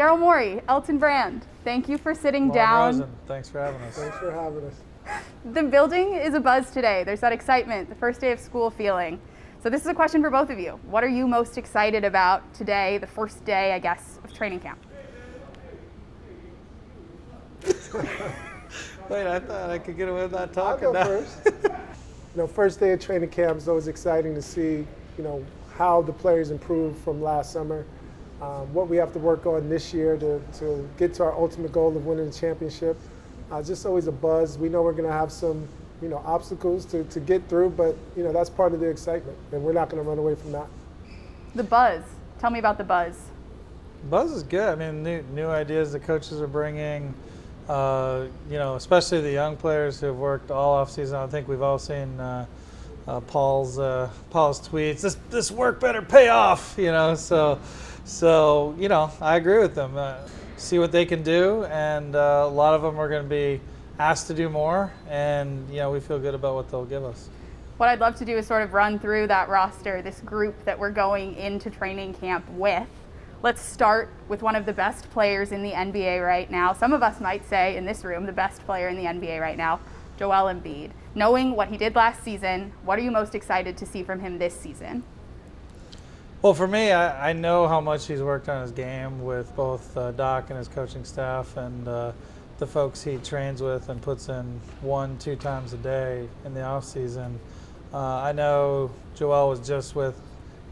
Daryl Morey, Elton Brand, thank you for sitting Lauren down. Rosen, thanks for having us. Thanks for having us. The building is abuzz today. There's that excitement, the first day of school feeling. So this is a question for both of you. What are you most excited about today, the first day, I guess, of training camp? Wait, I thought I could get away with not talking. I'll go now. first. First day of training camp is always exciting to see, how the players improved from last summer. What we have to work on this year to get to our ultimate goal of winning the championship. Just always a buzz. We know we're going to have some, obstacles to get through, but, that's part of the excitement, and we're not going to run away from that. The buzz. Tell me about the buzz. Buzz is good. I mean, new ideas the coaches are bringing, especially the young players who have worked all offseason. I think we've all seen Paul's tweets. This work better pay off, So, I agree with them. See what they can do, and a lot of them are going to be asked to do more, and, we feel good about what they'll give us. What I'd love to do is sort of run through that roster, this group that we're going into training camp with. Let's start with one of the best players in the NBA right now. Some of us might say in this room, the best player in the NBA right now, Joel Embiid. Knowing what he did last season, what are you most excited to see from him this season? Well, for me, I know how much he's worked on his game with both Doc and his coaching staff and the folks he trains with and puts in 1-2 times a day in the off season. I know Joel was just with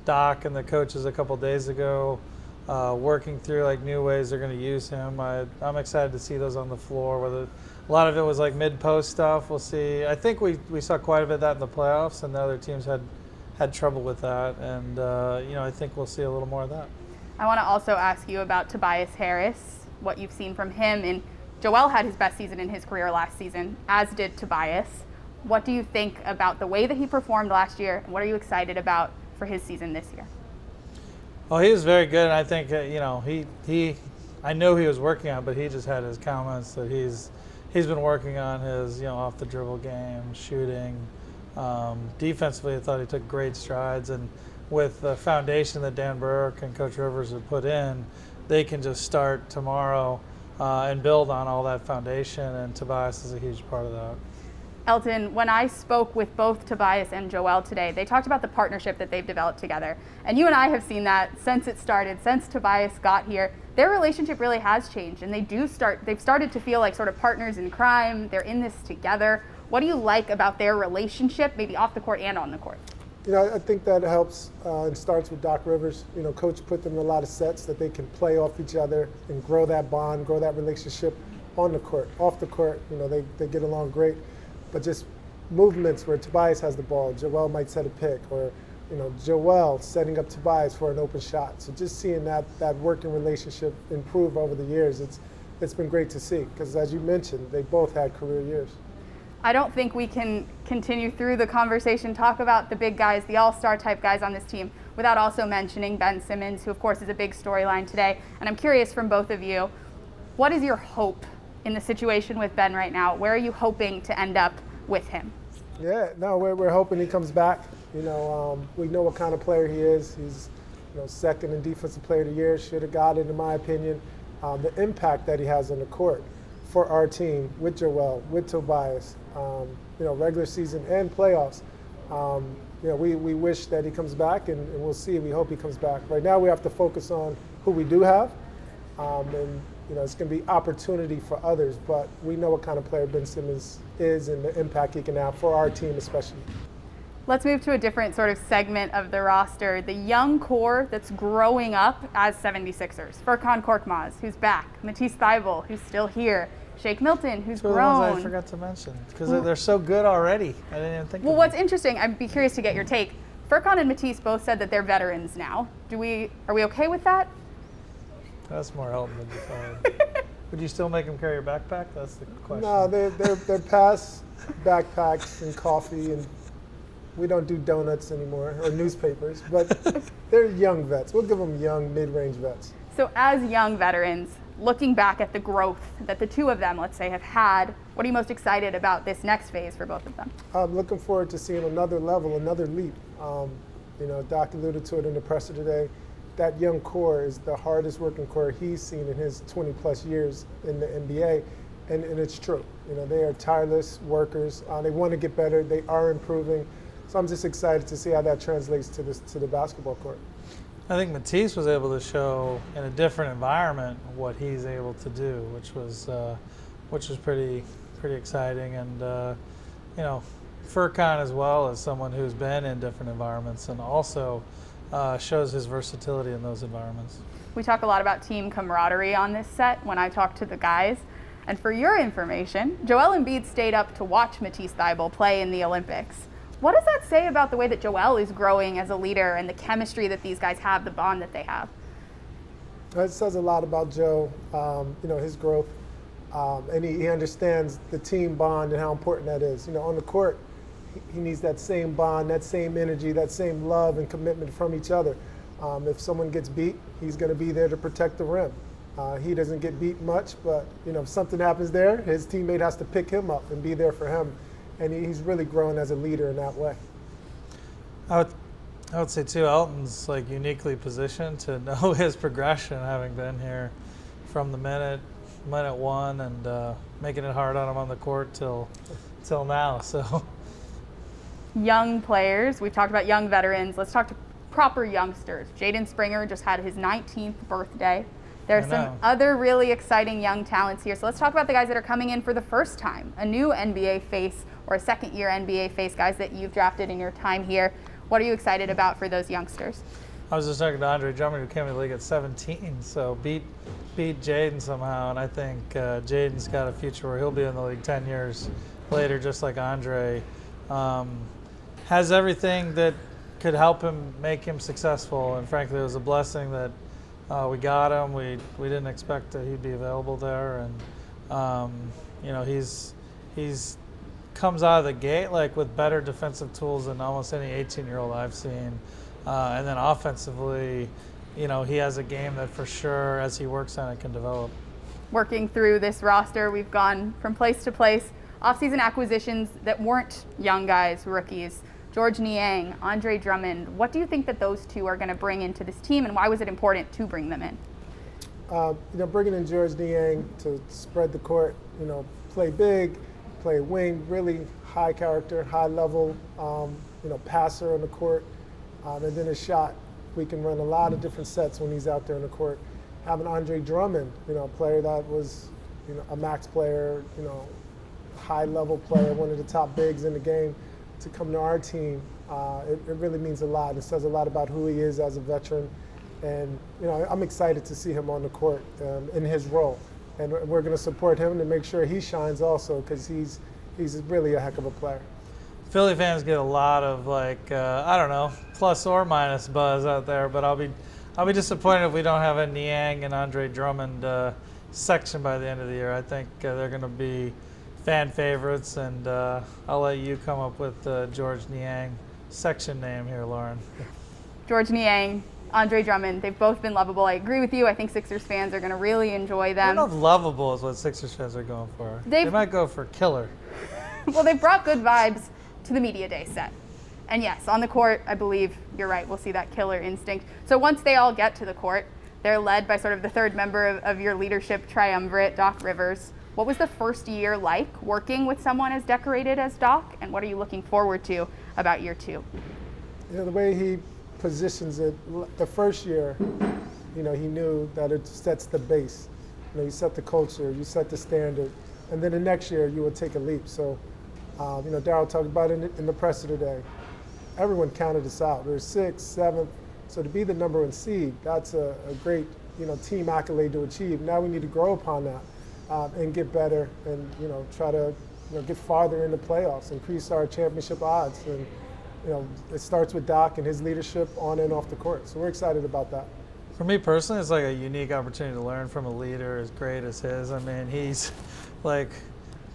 Doc and the coaches a couple days ago, working through new ways they're going to use him. I'm excited to see those on the floor. Whether a lot of it was mid-post stuff, we'll see. I think we saw quite a bit of that in the playoffs, and the other teams had trouble with that, and I think we'll see a little more of that. I want to also ask you about Tobias Harris, what you've seen from him. And Joel had his best season in his career last season, as did Tobias. What do you think about the way that he performed last year, and what are you excited about for his season this year? Well, he was very good, and I think I know he was working on it, but he just had his comments that he's been working on his off the dribble game, shooting. Defensively, I thought he took great strides, and with the foundation that Dan Burke and Coach Rivers have put in, they can just start tomorrow and build on all that foundation, and Tobias is a huge part of that. Elton, when I spoke with both Tobias and Joel today, they talked about the partnership that they've developed together. And you and I have seen that since it started, since Tobias got here. Their relationship really has changed, and they've started to feel like sort of partners in crime. They're in this together. What do you like about their relationship, maybe off the court and on the court? I think that helps and starts with Doc Rivers. Coach put them in a lot of sets that they can play off each other and grow that bond, grow that relationship on the court. Off the court, they get along great. But just movements where Tobias has the ball, Joel might set a pick, or Joel setting up Tobias for an open shot. So just seeing that working relationship improve over the years, it's been great to see, because as you mentioned, they both had career years. I don't think we can continue through the conversation, talk about the big guys, the all-star type guys on this team, without also mentioning Ben Simmons, who of course is a big storyline today. And I'm curious from both of you, what is your hope in the situation with Ben right now? Where are you hoping to end up with him? Yeah, no, we're hoping he comes back. We know what kind of player he is. He's second in Defensive Player of the Year, should have got it in my opinion. The impact that he has on the court for our team with Joel, with Tobias, regular season and playoffs. We wish that he comes back, and we'll see. We hope he comes back. Right now we have to focus on who we do have, and it's going to be opportunity for others, but we know what kind of player Ben Simmons is and the impact he can have for our team especially. Let's move to a different sort of segment of the roster, the young core that's growing up as 76ers. Furkan Korkmaz, who's back. Matisse Thybulle, who's still here. Shake Milton, who's grown. The ones I forgot to mention, because they're so good already. I didn't even think of them. What's interesting, I'd be curious to get your take. Furkan and Matisse both said that they're veterans now. Are we okay with that? That's more Elton than you thought. Would you still make them carry your backpack? That's the question. No, they're past backpacks and coffee, and we don't do donuts anymore, or newspapers, but they're young vets. We'll give them young, mid-range vets. So as young veterans, looking back at the growth that the two of them, let's say, have had, what are you most excited about this next phase for both of them? I'm looking forward to seeing another level, another leap. Doc alluded to it in the presser today. that young core is the hardest working core he's seen in his 20-plus years in the NBA, and it's true. They are tireless workers. They want to get better. They are improving. So I'm just excited to see how that translates to the basketball court. I think Matisse was able to show in a different environment what he's able to do, which was pretty exciting. And Furkan as well as someone who's been in different environments and also shows his versatility in those environments. We talk a lot about team camaraderie on this set when I talk to the guys. And for your information, Joel Embiid stayed up to watch Matisse Thybulle play in the Olympics. What does that say about the way that Joel is growing as a leader and the chemistry that these guys have, the bond that they have? It says a lot about Joe, his growth, and he understands the team bond and how important that is. On the court, he needs that same bond, that same energy, that same love and commitment from each other. If someone gets beat, he's going to be there to protect the rim. He doesn't get beat much, but if something happens there, his teammate has to pick him up and be there for him. And he's really grown as a leader in that way. I would say too, Elton's uniquely positioned to know his progression, having been here from the minute one and making it hard on him on the court till now. So young players, we've talked about young veterans. Let's talk to proper youngsters. Jaden Springer just had his 19th birthday. There are some other really exciting young talents here. So let's talk about the guys that are coming in for the first time, a new NBA face or a second-year NBA face, guys that you've drafted in your time here. What are you excited about for those youngsters? I was just talking to Andre Drummond, who came in the league at 17, so beat Jaden somehow, and I think Jaden's got a future where he'll be in the league 10 years later, just like Andre. Has everything that could help him, make him successful, and frankly, it was a blessing that we got him. We didn't expect that he'd be available there, and he's comes out of the gate with better defensive tools than almost any 18-year-old I've seen, and then offensively, he has a game that for sure, as he works on it, can develop. Working through this roster, we've gone from place to place. Off-season acquisitions that weren't young guys, rookies. George Niang, Andre Drummond. What do you think that those two are going to bring into this team, and why was it important to bring them in? Bringing in George Niang to spread the court, play big, play wing, really high character, high level, passer on the court, and then his shot. We can run a lot of different sets when he's out there on the court. Having Andre Drummond, a player that was, a max player, high level player, one of the top bigs in the game, to come to our team, it really means a lot. It says a lot about who he is as a veteran, and I'm excited to see him on the court in his role. And we're going to support him to make sure he shines also, because he's really a heck of a player. Philly fans get a lot of plus or minus buzz out there, but I'll be disappointed if we don't have a Niang and Andre Drummond section by the end of the year. I think they're going to be fan favorites, and I'll let you come up with the George Niang section name here, Lauren. George Niang, Andre Drummond, they've both been lovable. I agree with you. I think Sixers fans are going to really enjoy them. I don't know if lovable is what Sixers fans are going for. They might go for killer. Well, they've brought good vibes to the Media Day set. And yes, on the court, I believe you're right. We'll see that killer instinct. So once they all get to the court, they're led by sort of the third member of your leadership triumvirate, Doc Rivers. What was the first year like working with someone as decorated as Doc, and what are you looking forward to about year two? The way he positions it, the first year, he knew that it sets the base. You set the culture, you set the standard, and then the next year you would take a leap. So, Daryl talked about it in the presser today. Everyone counted us out. We were 6th, 7th. So to be the number 1 seed, that's a great, team accolade to achieve. Now we need to grow upon that. And get better, and try to get farther in the playoffs, increase our championship odds, and it starts with Doc and his leadership on and off the court. So we're excited about that. For me personally, it's a unique opportunity to learn from a leader as great as his. I mean, he's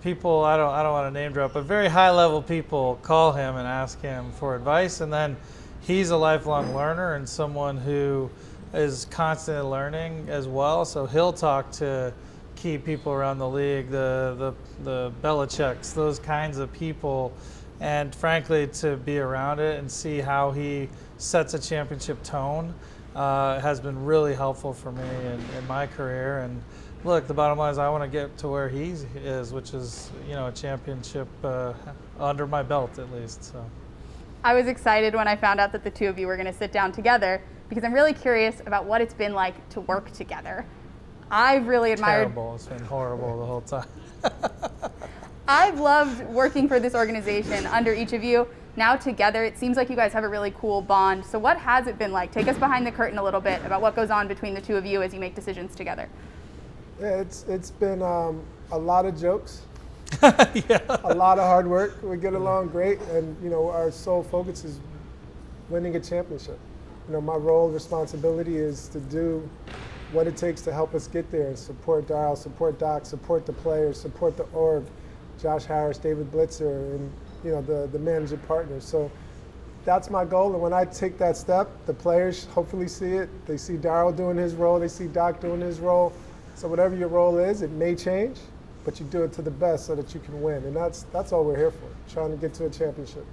people I don't want to name drop, but very high level people call him and ask him for advice, and then he's a lifelong learner and someone who is constantly learning as well. So he'll talk to key people around the league, the Belichicks, those kinds of people, and frankly, to be around it and see how he sets a championship tone has been really helpful for me in my career. And look, the bottom line is I want to get to where he is, which is, a championship under my belt at least. So I was excited when I found out that the two of you were going to sit down together because I'm really curious about what it's been like to work together. I've really admired. Terrible. It's been horrible the whole time. I've loved working for this organization under each of you. Now together, it seems like you guys have a really cool bond. So what has it been like? Take us behind the curtain a little bit about what goes on between the two of you as you make decisions together. Yeah, it's been a lot of jokes, Yeah. a lot of hard work. We get along great, and our sole focus is winning a championship. My role and responsibility is to do what it takes to help us get there and support Daryl, support Doc, support the players, support the org, Josh Harris, David Blitzer, and the managing partners. So that's my goal. And when I take that step, the players hopefully see it. They see Daryl doing his role. They see Doc doing his role. So whatever your role is, it may change, but you do it to the best so that you can win. And that's all we're here for, trying to get to a championship.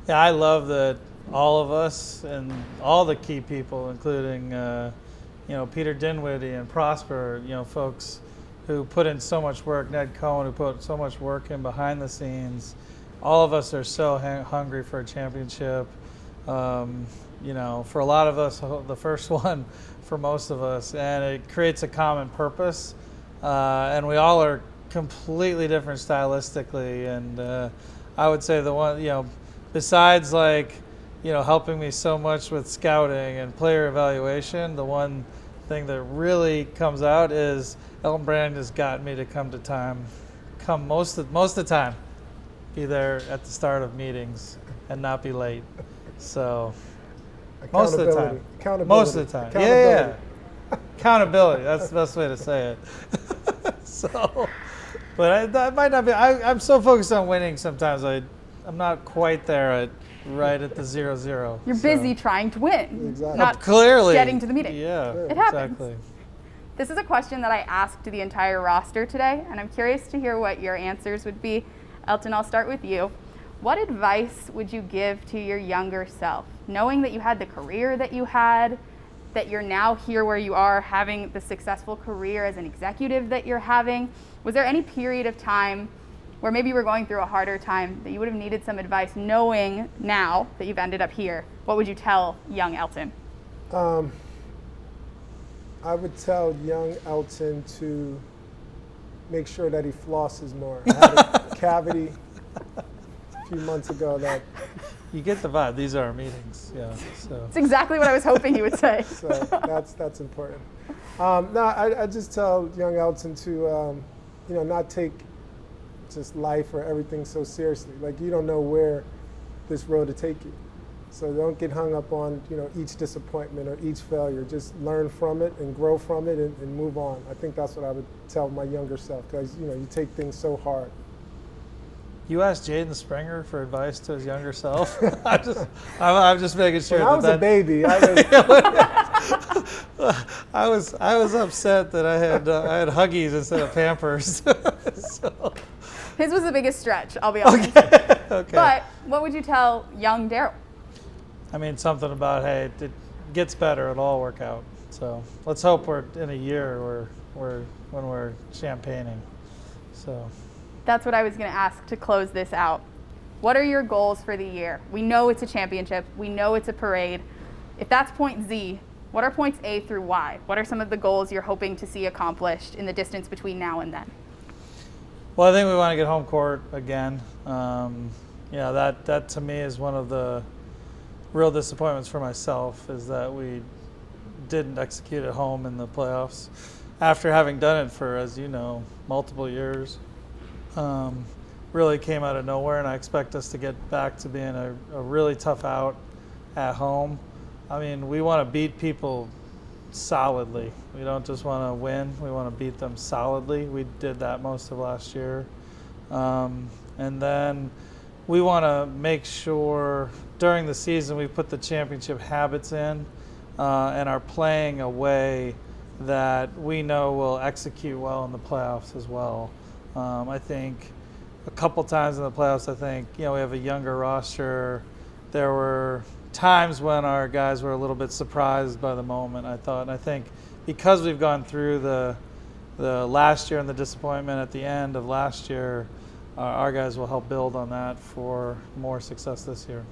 Yeah, I love that all of us and all the key people, including Peter Dinwiddie and Prosper, folks who put in so much work, Ned Cohen, who put so much work in behind the scenes. All of us are so hungry for a championship. For a lot of us, the first one for most of us, and it creates a common purpose. And we all are completely different stylistically. And I would say the one, besides helping me so much with scouting and player evaluation, the one thing that really comes out is Elton Brand has gotten me to come most of the time, be there at the start of meetings and not be late. So most of the time. Accountability. Most of the time. Yeah. Accountability. That's the best way to say it. But that might not be. I'm so focused on winning sometimes. I'm not quite there right at the 0-0. You're busy trying to win, Exactly. not clearly getting to the meeting. Yeah, It happens. exactly. This is a question that I asked the entire roster today, and I'm curious to hear what your answers would be. Elton, I'll start with you. What advice would you give to your younger self, knowing that you had the career that you had, that you're now here where you are, having the successful career as an executive that you're having? Was there any period of time where maybe you were going through a harder time that you would have needed some advice, knowing now that you've ended up here? What would you tell young Elton? I would tell young Elton to make sure that he flosses more. I had a cavity a few months ago that. You get the vibe. These are our meetings. Yeah. So. It's exactly what I was hoping he would say. So that's important. I just tell young Elton to not take just life or everything so seriously. Like, you don't know where this road will take you. So don't get hung up on each disappointment or each failure. Just learn from it and grow from it and move on. I think that's what I would tell my younger self, because you take things so hard. You asked Jaden Springer for advice to his younger self. I'm just making sure. When I was a baby, I was upset that I had Huggies instead of Pampers. So. His was the biggest stretch, I'll be honest. Okay. But what would you tell young Daryl? I mean, something about, hey, it gets better, it'll all work out. So let's hope we're in a year when we're champagning. So. That's what I was going to ask to close this out. What are your goals for the year? We know it's a championship. We know it's a parade. If that's point Z, what are points A through Y? What are some of the goals you're hoping to see accomplished in the distance between now and then? Well, I think we want to get home court again. That to me is one of the real disappointments for myself, is that we didn't execute at home in the playoffs after having done it for, as you know, multiple years. Really came out of nowhere, and I expect us to get back to being a really tough out at home. I mean, we want to beat people solidly. We don't just want to win. We want to beat them solidly. We did that most of last year. And then we want to make sure during the season we put the championship habits in and are playing a way that we know will execute well in the playoffs as well. I think a couple times in the playoffs, we have a younger roster. There were times when our guys were a little bit surprised by the moment, I thought. And I think because we've gone through the last year and the disappointment at the end of last year, our guys will help build on that for more success this year.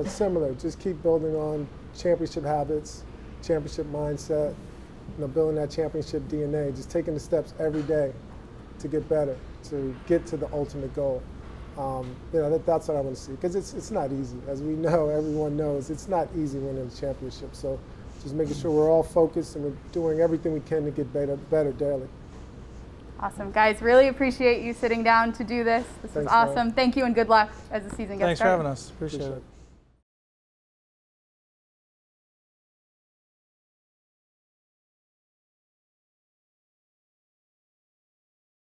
Similar. Just keep building on championship habits, championship mindset, building that championship DNA, just taking the steps every day to get better, to get to the ultimate goal. That's what I want to see, because it's not easy. As we know, everyone knows, it's not easy winning a championship. So just making sure we're all focused and we're doing everything we can to get better daily. Awesome. Guys, really appreciate you sitting down to do this. This is awesome. Lauren. Thank you and good luck as the season gets started. Thanks for having us. Appreciate it.